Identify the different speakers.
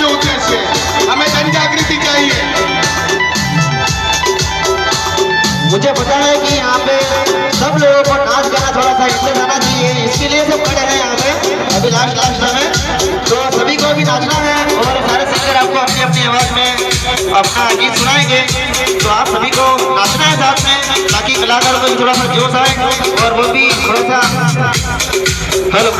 Speaker 1: मुख्य उद्देश्य है। हमें जन जागृति चाहिए।
Speaker 2: मुझे पता है कि यहाँ पे सब लोगों को नाच गाना थोड़ा सा इंटरेस्ट आना चाहिए, इसके लिए सब खड़े हैं यहाँ पे अभी लास्ट में। तो सभी को भी नाचना है और सारे सिंगर आपको अपनी अपनी आवाज में अपना गीत सुनाएंगे। तो आप सभी को नाचना है साथ में, ताकि कलाकार को भी थोड़ा सा जोश आए और वो भी थोड़ा सा हेलो